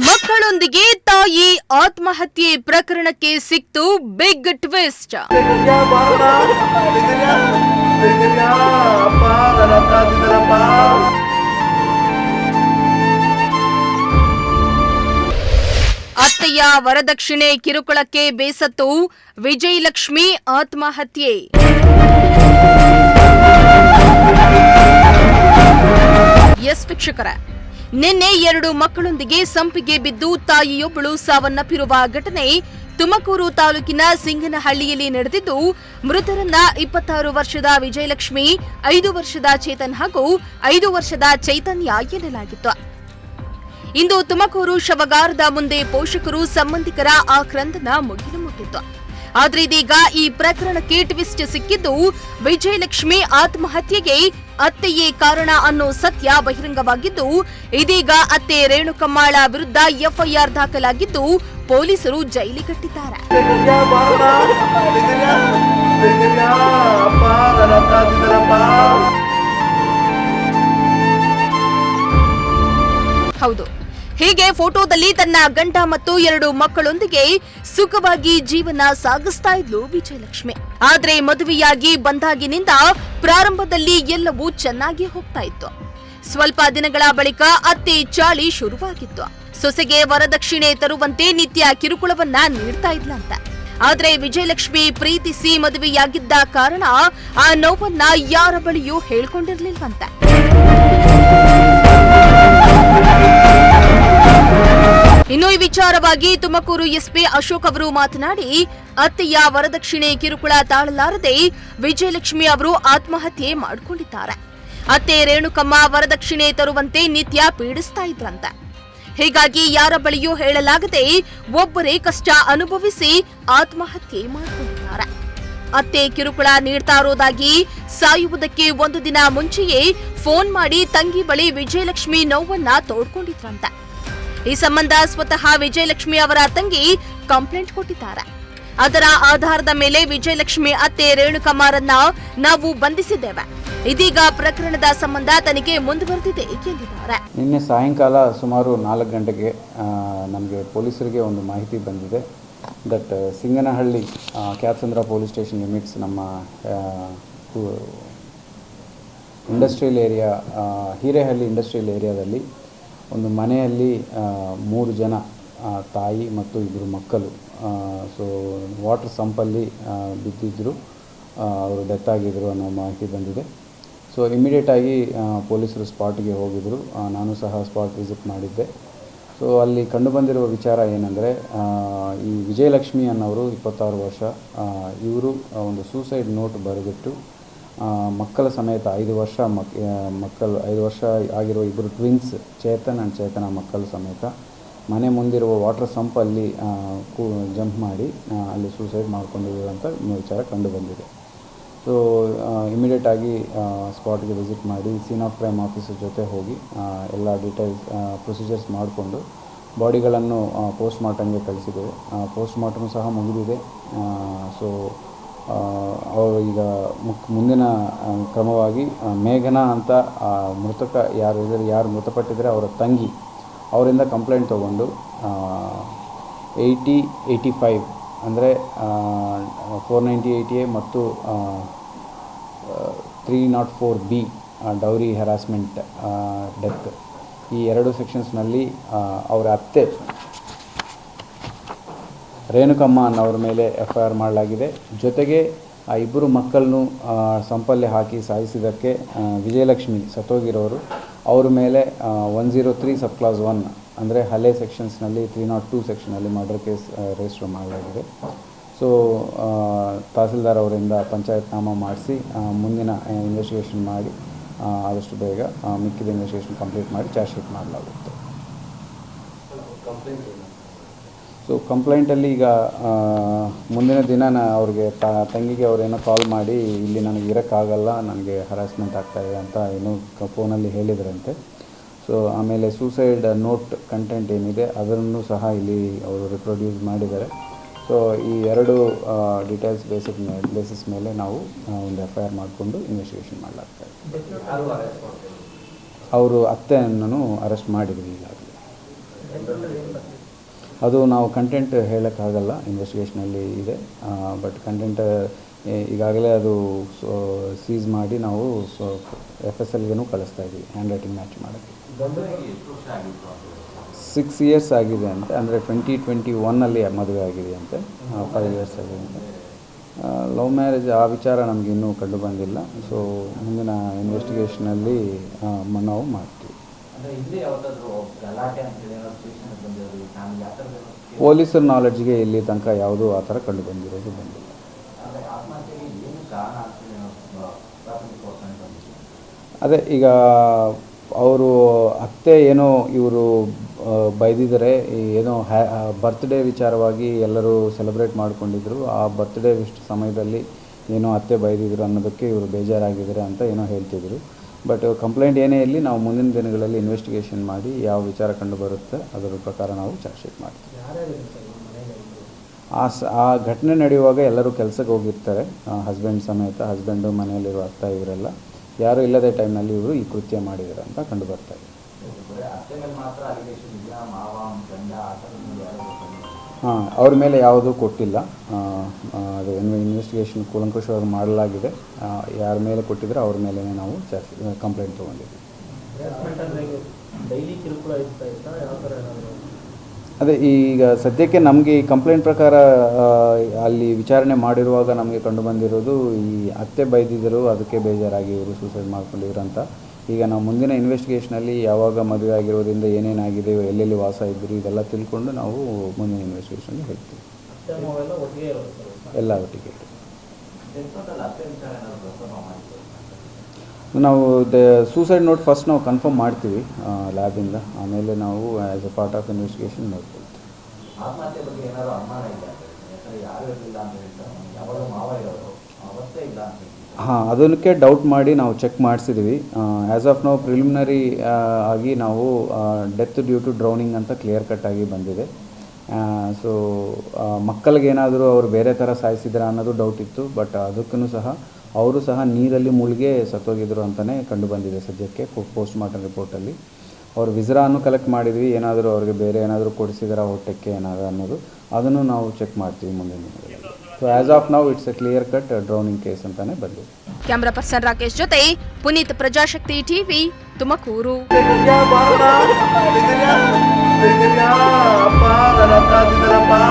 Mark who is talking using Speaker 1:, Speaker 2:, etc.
Speaker 1: ಮಕ್ಕಳೊಂದಿಗೆ ತಾಯಿ ಆತ್ಮಹತ್ಯೆ ಪ್ರಕರಣಕ್ಕೆ ಸಿಕ್ತು ಬಿಗ್ ಟ್ವಿಸ್ಟ್. ಅತ್ತೆಯ ವರದಕ್ಷಿಣೆ ಕಿರುಕುಳಕ್ಕೆ ಬೇಸತ್ತು ವಿಜಯಲಕ್ಷ್ಮಿ ಆತ್ಮಹತ್ಯೆ. ಎಸ್ ವೀಕ್ಷಕರ, ನಿನ್ನೆ 2 ಮಕ್ಕಳೊಂದಿಗೆ ಸಂಪಿಗೆ ಬಿದ್ದು ತಾಯಿಯೊಬ್ಬಳು ಸಾವನ್ನಪ್ಪಿರುವ ಘಟನೆ ತುಮಕೂರು ತಾಲೂಕಿನ ಸಿಂಗನಹಳ್ಳಿಯಲ್ಲಿ ನಡೆದಿದ್ದು, ಮೃತರನ್ನ 26 ವರ್ಷದ ವಿಜಯಲಕ್ಷ್ಮಿ, 5 ವರ್ಷದ ಚೇತನ್ ಹಾಗೂ 5 ವರ್ಷದ ಚೈತನ್ಯ ಎನ್ನಲಾಗಿತ್ತು. ಇಂದು ತುಮಕೂರು ಶವಗಾರದ ಮುಂದೆ ಪೋಷಕರು ಸಂಬಂಧಿಕರ ಆಕ್ರಂದನ ಮುಗಿಲು ಮುಟ್ಟಿತ್ತು. ಆದ್ರೆ ಇದೀಗ ಈ ಪ್ರಕರಣಕ್ಕೆ ಟ್ವಿಸ್ಟ್ ಸಿಕ್ಕಿದ್ದು, ವಿಜಯಲಕ್ಷ್ಮಿ ಆತ್ಮಹತ್ಯೆಗೆ ಅತ್ತೆಯೇ ಕಾರಣ ಅನ್ನೋ ಸತ್ಯ ಬಹಿರಂಗವಾಗಿದ್ದು, ಇದೀಗ ಅತ್ತೆ ರೇಣುಕಮ್ಮಾಳ ವಿರುದ್ಧ ಎಫ್ಐಆರ್ ದಾಖಲಾಗಿದ್ದು ಪೊಲೀಸರು ಜೈಲಿಗಟ್ಟಿದ್ದಾರೆ. ಹೌದು, ಹೀಗೆ ಫೋಟೋದಲ್ಲಿ ತನ್ನ ಗಂಡ ಮತ್ತು 2 ಮಕ್ಕಳೊಂದಿಗೆ ಸುಖವಾಗಿ ಜೀವನ ಸಾಗಿಸ್ತಾ ಇದ್ಲು ವಿಜಯಲಕ್ಷ್ಮಿ. ಆದ್ರೆ ಮದುವೆಯಾಗಿ ಬಂದಾಗಿನಿಂದ ಪ್ರಾರಂಭದಲ್ಲಿ ಎಲ್ಲವೂ ಚೆನ್ನಾಗಿ ಹೋಗ್ತಾ ಇತ್ತು. ಸ್ವಲ್ಪ ದಿನಗಳ ಬಳಿಕ ಅತ್ತೆ ಚಾಳಿ ಶುರುವಾಗಿತ್ತು. ಸೊಸೆಗೆ ವರದಕ್ಷಿಣೆ ತರುವಂತೆ ನಿತ್ಯ ಕಿರುಕುಳವನ್ನ ನೀಡ್ತಾ ಇದ್ಲಂತ. ಆದ್ರೆ ವಿಜಯಲಕ್ಷ್ಮಿ ಪ್ರೀತಿಸಿ ಮದುವೆಯಾಗಿದ್ದ ಕಾರಣ ಆ ನೋವನ್ನ ಯಾರ ಬಳಿಯೂ ಹೇಳ್ಕೊಂಡಿರ್ಲಿಲ್ವಂತೆ. ಇನ್ನು ಈ ವಿಚಾರವಾಗಿ ತುಮಕೂರು ಎಸ್ಪಿ ಅಶೋಕ್ ಅವರು ಮಾತನಾಡಿ, ಅತ್ತೆಯ ವರದಕ್ಷಿಣೆ ಕಿರುಕುಳ ತಾಳಲಾರದೆ ವಿಜಯಲಕ್ಷ್ಮಿ ಅವರು ಆತ್ಮಹತ್ಯೆ ಮಾಡಿಕೊಂಡಿದ್ದಾರೆ. ಅತ್ತೆ ರೇಣುಕಮ್ಮ ವರದಕ್ಷಿಣೆ ತರುವಂತೆ ನಿತ್ಯ ಪೀಡಿಸ್ತಾ ಇದ್ರಂತೆ. ಹೀಗಾಗಿ ಯಾರ ಬಳಿಯೂ ಹೇಳಲಾಗದೆ ಒಬ್ಬರೇ ಕಷ್ಟ ಅನುಭವಿಸಿ ಆತ್ಮಹತ್ಯೆ ಮಾಡಿಕೊಂಡಿದ್ದಾರೆ. ಅತ್ತೆ ಕಿರುಕುಳ ನೀಡ್ತಾ ಇರೋದಾಗಿ ಸಾಯುವುದಕ್ಕೆ 1 ದಿನ ಮುಂಚೆಯೇ ಫೋನ್ ಮಾಡಿ ತಂಗಿ ಬಳಿ ವಿಜಯಲಕ್ಷ್ಮಿ ನೋವನ್ನ ತೋಡ್ಕೊಂಡಿದ್ರಂತೆ. ಈ ಸಂಬಂಧ ಸ್ವತಃ ವಿಜಯಲಕ್ಷ್ಮಿ ಅವರ ತಂಗಿ ಕಂಪ್ಲೇಂಟ್ ಕೊಟ್ಟಿದ್ದಾರೆ. ಅದರ ಆಧಾರದ ಮೇಲೆ ವಿಜಯಲಕ್ಷ್ಮಿ ಅತ್ತೆ ರೇಣುಕಮ್ಮರನ್ನ ನಾವು ಬಂಧಿಸಿದ್ದೇವೆ. ಇದೀಗ ಪ್ರಕರಣದ ಸಂಬಂಧ ತನಿಖೆ ಮುಂದುವರೆದಿದೆ ಎಂದಿದ್ದಾರೆ.
Speaker 2: ನಿನ್ನೆ ಸಾಯಂಕಾಲ ಸುಮಾರು 4 ಗಂಟೆಗೆ ನಮಗೆ ಪೊಲೀಸರಿಗೆ ಒಂದು ಮಾಹಿತಿ ಬಂದಿದೆ. That Singanahalli Kyathsandra police station limits ನಮ್ಮ ಇಂಡಸ್ಟ್ರಿಯಲ್ ಏರಿಯಾ ಹಿರೇಹಳ್ಳಿ ಇಂಡಸ್ಟ್ರಿಯಲ್ ಏರಿಯಾದಲ್ಲಿ ಒಂದು ಮನೆಯಲ್ಲಿ 3 ಜನ ತಾಯಿ ಮತ್ತು 2 ಮಕ್ಕಳು ವಾಟರ್ ಸಂಪಲ್ಲಿ ಬಿದ್ದಿದ್ದರು, ಅವರು ಡೆತ್ ಆಗಿದ್ದರು ಅನ್ನೋ ಮಾಹಿತಿ ಬಂದಿದೆ. ಸೊ ಇಮಿಡಿಯೇಟಾಗಿ ಪೊಲೀಸರು ಸ್ಪಾಟ್ಗೆ ಹೋಗಿದ್ದರು. ನಾನು ಸಹ ಸ್ಪಾಟ್ ವಿಸಿಟ್ ಮಾಡಿದ್ದೆ. ಸೊ ಅಲ್ಲಿ ಕಂಡುಬಂದಿರುವ ವಿಚಾರ ಏನಂದರೆ, ಈ ವಿಜಯಲಕ್ಷ್ಮಿ ಅನ್ನೋರು 26 ವರ್ಷ, ಇವರು ಒಂದು ಸೂಸೈಡ್ ನೋಟ್ ಬರೆದಿಟ್ಟು ಮಕ್ಕಳ ಸಮೇತ 5 ವರ್ಷ ಮಕ್ಕಳು 5 ವರ್ಷ ಆಗಿರುವ 2 ಟ್ವಿನ್ಸ್ ಚೇತನ್ ಆ್ಯಂಡ್ ಚೇತನ ಮಕ್ಕಳ ಸಮೇತ ಮನೆ ಮುಂದಿರುವ ವಾಟರ್ ಸಂಪಲ್ಲಿ ಜಂಪ್ ಮಾಡಿ ಅಲ್ಲಿ ಸೂಸೈಡ್ ಮಾಡ್ಕೊಂಡಿರುವಂಥ ವಿಚಾರ ಕಂಡುಬಂದಿದೆ. ಸೊ ಇಮಿಡಿಯೇಟಾಗಿ ಸ್ಪಾಟ್ಗೆ ವಿಸಿಟ್ ಮಾಡಿ ಸೀನ್ ಆಫ್ ಕ್ರೈಮ್ ಆಫೀಸರ್ ಜೊತೆ ಹೋಗಿ ಎಲ್ಲ ಡೀಟೇಲ್ಸ್ ಪ್ರೊಸೀಜರ್ಸ್ ಮಾಡಿಕೊಂಡು ಬಾಡಿಗಳನ್ನು ಪೋಸ್ಟ್ ಮಾರ್ಟಮ್ಗೆ ಕಳಿಸಿದ್ದೇವೆ. ಪೋಸ್ಟ್ ಮಾರ್ಟಮ್ ಸಹ ಮುಗಿದಿದೆ. ಸೊ ಅವರು ಈಗ ಮುಂದಿನ ಕ್ರಮವಾಗಿ ಮೇಘನಾ ಅಂತ ಮೃತಕ ಯಾರು ಮೃತಪಟ್ಟಿದ್ದಾರೆ ಅವರ ತಂಗಿ ಅವರಿಂದ ಕಂಪ್ಲೇಂಟ್ ತೊಗೊಂಡು 8085 ಅಂದರೆ 498A ಮತ್ತು 304B ಡೌರಿ ಹ್ಯಾರಾಸ್ಮೆಂಟ್ ಡೆತ್, ಈ 2 ಸೆಕ್ಷನ್ಸ್ನಲ್ಲಿ ಅವರ ಅತ್ತೆ ರೇಣುಕಮ್ಮ ಅನ್ನೋರ ಮೇಲೆ FIR ಮಾಡಲಾಗಿದೆ. ಜೊತೆಗೆ ಆ 2 ಮಕ್ಕಳನ್ನು ಸಂಪಲ್ಲಿ ಹಾಕಿ ಸಾಯಿಸಿದ್ದಕ್ಕೆ ವಿಜಯಲಕ್ಷ್ಮಿ ಸತ್ತೋಗಿರೋರು ಅವ್ರ ಮೇಲೆ 103 ಸಬ್ ಕ್ಲಾಸ್ 1 ಅಂದರೆ ಹಳೆ ಸೆಕ್ಷನ್ಸ್ನಲ್ಲಿ 302 ಸೆಕ್ಷನಲ್ಲಿ ಮರ್ಡರ್ ಕೇಸ್ ರಿಜಿಸ್ಟರ್ ಮಾಡಲಾಗಿದೆ. ಸೊ ತಹಸೀಲ್ದಾರ್ ಅವರಿಂದ ಪಂಚಾಯತ್ನಾಮ ಮಾಡಿಸಿ ಮುಂದಿನ ಇನ್ವೆಸ್ಟಿಗೇಷನ್ ಮಾಡಿ ಆದಷ್ಟು ಬೇಗ ಮಿಕ್ಕಿದ ಇನ್ವೆಸ್ಟಿಗೇಷನ್ ಕಂಪ್ಲೀಟ್ ಮಾಡಿ ಚಾರ್ಜ್ ಶೀಟ್ ಮಾಡಲಾಗುತ್ತೆ. ಸೊ ಕಂಪ್ಲೇಂಟಲ್ಲಿ ಈಗ ಮುಂದಿನ ದಿನ ಅವ್ರಿಗೆ ತಂಗಿಗೆ ಅವರೇನೋ ಕಾಲ್ ಮಾಡಿ ಇಲ್ಲಿ ನನಗೆ ಇರೋಕ್ಕಾಗಲ್ಲ, ನನಗೆ ಹರಾಸ್ಮೆಂಟ್ ಆಗ್ತಾಯಿದೆ ಅಂತ ಏನೋ ಫೋನಲ್ಲಿ ಹೇಳಿದ್ರಂತೆ. ಸೊ ಆಮೇಲೆ ಸೂಸೈಡ್ ನೋಟ್ ಕಂಟೆಂಟ್ ಏನಿದೆ ಅದನ್ನು ಸಹ ಇಲ್ಲಿ ಅವರು ರಿಪ್ರೊಡ್ಯೂಸ್ ಮಾಡಿದ್ದಾರೆ. ಸೊ ಈ 2 ಡೀಟೇಲ್ಸ್ ಬೇಸಿಸ್ ಮೇಲೆ ನಾವು ಒಂದು FIR ಮಾಡಿಕೊಂಡು ಇನ್ವೆಸ್ಟಿಗೇಷನ್ ಮಾಡಲಾಗ್ತದೆ. ಅವರು ಅತ್ತೆಯನ್ನು ಅರೆಸ್ಟ್ ಮಾಡಿದ್ವಿ ಈಗಾಗಲೇ. ಅದು ನಾವು ಕಂಟೆಂಟ್ ಹೇಳೋಕ್ಕಾಗಲ್ಲ, ಇನ್ವೆಸ್ಟಿಗೇಷನಲ್ಲಿ ಇದೆ. ಬಟ್ ಕಂಟೆಂಟ್ ಈಗಾಗಲೇ ಅದು ಸೀಸ್ ಮಾಡಿ ನಾವು FSLಗೂ ಕಳಿಸ್ತಾ ಇದ್ದೀವಿ ಹ್ಯಾಂಡ್ ರೈಟಿಂಗ್ ಮ್ಯಾಚ್ ಮಾಡೋಕ್ಕೆ. 6 years ಆಗಿದೆ ಅಂತೆ, ಅಂದರೆ 2021 ಮದುವೆ ಆಗಿದೆ ಅಂತೆ. 5 years ಆಗಿದೆ ಅಂತೆ. ಲವ್ ಮ್ಯಾರೇಜ್ ಆ ವಿಚಾರ ನಮಗೆ ಇನ್ನೂ ಕಂಡು ಬಂದಿಲ್ಲ. ಸೊ ಮುಂದಿನ ಇನ್ವೆಸ್ಟಿಗೇಷನಲ್ಲಿ ನಾವು ಮಾಡ್ತೀವಿ. ಪೊಲೀಸರ ನಾಲೆಡ್ಜ್ಗೆ ಇಲ್ಲಿ ತನಕ ಯಾವುದೂ ಆ ಥರ ಕಂಡು ಬಂದಿರೋದು ಬಂದಿಲ್ಲ. ಅದೇ ಈಗ ಅವರು ಅತ್ತೆ ಏನೋ ಇವರು ಬೈದಿದ್ದಾರೆ, ಏನೋ ಬರ್ತ್ಡೇ ವಿಚಾರವಾಗಿ ಎಲ್ಲರೂ ಸೆಲೆಬ್ರೇಟ್ ಮಾಡ್ಕೊಂಡಿದ್ರು. ಆ ಬರ್ತ್ಡೇ ಸಮಯದಲ್ಲಿ ಏನೋ ಅತ್ತೆ ಬೈದಿದ್ರು ಅನ್ನೋದಕ್ಕೆ ಇವರು ಬೇಜಾರಾಗಿದ್ದಾರೆ ಅಂತ ಏನೋ ಹೇಳ್ತಿದ್ರು. ಬಟ್ ಕಂಪ್ಲೇಂಟ್ ಏನೇ ಇರಲಿ, ನಾವು ಮುಂದಿನ ದಿನಗಳಲ್ಲಿ ಇನ್ವೆಸ್ಟಿಗೇಷನ್ ಮಾಡಿ ಯಾವ ವಿಚಾರ ಕಂಡು ಬರುತ್ತೆ ಅದರ ಪ್ರಕಾರ ನಾವು ಚಾರ್ಜ್ ಶೀಟ್ ಮಾಡ್ತೀವಿ. ಆ ಘಟನೆ ನಡೆಯುವಾಗ ಎಲ್ಲರೂ ಕೆಲಸಕ್ಕೆ ಹೋಗಿರ್ತಾರೆ, ಹಸ್ಬೆಂಡ್ ಸಮೇತ. ಹಸ್ಬೆಂಡು ಮನೆಯಲ್ಲಿರುವ ಅತ್ತ ಇವರೆಲ್ಲ ಯಾರೂ ಇಲ್ಲದೇ ಟೈಮ್ನಲ್ಲಿ ಇವರು ಈ ಕೃತ್ಯ ಮಾಡಿದ್ದಾರೆ ಅಂತ ಕಂಡು ಬರ್ತಾರೆ. ಹಾಂ, ಅವ್ರ ಮೇಲೆ ಯಾವುದೂ ಕೊಟ್ಟಿಲ್ಲ. ಅದು ಇನ್ವೆಸ್ಟಿಗೇಷನ್ ಕೂಲಂಕುಷವಾಗಿ ಮಾಡಲಾಗಿದೆ. ಯಾರ ಮೇಲೆ ಕೊಟ್ಟಿದ್ರೆ ಅವ್ರ ಮೇಲೆ ನಾವು ಕಂಪ್ಲೇಂಟ್ ತೊಗೊಂಡಿದ್ವಿ. ಅದೇ ಈಗ ಸದ್ಯಕ್ಕೆ ನಮಗೆ ಈ ಕಂಪ್ಲೇಂಟ್ ಪ್ರಕಾರ ಅಲ್ಲಿ ವಿಚಾರಣೆ ಮಾಡಿರುವಾಗ ನಮಗೆ ಕಂಡು ಬಂದಿರೋದು ಈ ಅತ್ತೆ ಬೈದಿದ್ದರು, ಅದಕ್ಕೆ ಬೇಜಾರಾಗಿ ಇವರು ಸೂಸೈಡ್ ಮಾಡ್ಕೊಂಡಿದ್ರು ಅಂತ. ಈಗ ನಾವು ಮುಂದಿನ ಇನ್ವೆಸ್ಟಿಗೇಷನಲ್ಲಿ ಯಾವಾಗ ಮದುವೆ ಆಗಿರೋದ್ರಿಂದ ಏನೇನಾಗಿದೆ, ಎಲ್ಲೆಲ್ಲಿ ವಾಸ ಇದ್ದರು, ಇದೆಲ್ಲ ತಿಳ್ಕೊಂಡು ನಾವು ಮುಂದಿನ ಇನ್ವೆಸ್ಟಿಗೇಷನ್ ಹೇಳ್ತೀವಿ. ಎಲ್ಲ ಒಟ್ಟಿಗೆ ನಾವು ಸೂಸೈಡ್ ನೋಟ್ ಫಸ್ಟ್ ನಾವು ಕನ್ಫರ್ಮ್ ಮಾಡ್ತೀವಿ ಲ್ಯಾಬಿಂದ, ಆಮೇಲೆ ನಾವು as a part of investigation ನೋಡ್ಕೊಳ್ತೀವಿ. ಹಾಂ, ಅದಕ್ಕೆ ಡೌಟ್ ಮಾಡಿ ನಾವು ಚೆಕ್ ಮಾಡಿಸಿದ್ವಿ. ಆ್ಯಸ್ ಆಫ್ ನಾವು ಪ್ರಿಲಿಮಿನರಿ ಆಗಿ ನಾವು ಡೆತ್ ಡ್ಯೂ ಟು ಡ್ರೌನಿಂಗ್ ಅಂತ ಕ್ಲಿಯರ್ ಕಟ್ ಆಗಿ ಬಂದಿದೆ. ಸೊ ಮಕ್ಕಳಿಗೇನಾದರೂ ಅವರು ಬೇರೆ ಥರ ಸಾಯಿಸಿದ್ರ ಅನ್ನೋದು ಡೌಟ್ ಇತ್ತು. ಬಟ್ ಅದಕ್ಕೂ ಸಹ ಅವರು ಸಹ ನೀರಲ್ಲಿ ಮುಳುಗಿ ಸತ್ತೋಗಿದ್ರು ಅಂತಲೇ ಕಂಡು ಬಂದಿದೆ ಸದ್ಯಕ್ಕೆ ಪೋಸ್ಟ್ ಮಾರ್ಟಮ್ ರಿಪೋರ್ಟಲ್ಲಿ. ಅವ್ರು ವಿಸ್ರಾನು ಕಲೆಕ್ಟ್ ಮಾಡಿದ್ವಿ, ಏನಾದರೂ ಅವ್ರಿಗೆ ಬೇರೆ ಏನಾದರೂ ಕೊಡಿಸಿದಾರ ಹೊಟ್ಟೆಕ್ಕೆ ಏನಾದರೂ ಅನ್ನೋದು, ಅದನ್ನು ನಾವು ಚೆಕ್ ಮಾಡ್ತೀವಿ ಮುಂದಿನ ದಿನಗಳಲ್ಲಿ. So as of now it's A clear cut drowning case ಅಂತಲೇ ಬಂದಿದೆ.
Speaker 1: ಕ್ಯಾಮರಾ ಪರ್ಸನ್ ರಾಕೇಶ್ ಜೊತೆ ಪುನೀತ್, ಪ್ರಜಾಶಕ್ತಿ ಟಿವಿ, ತುಮಕೂರು.
Speaker 3: ಅಪ್ಪ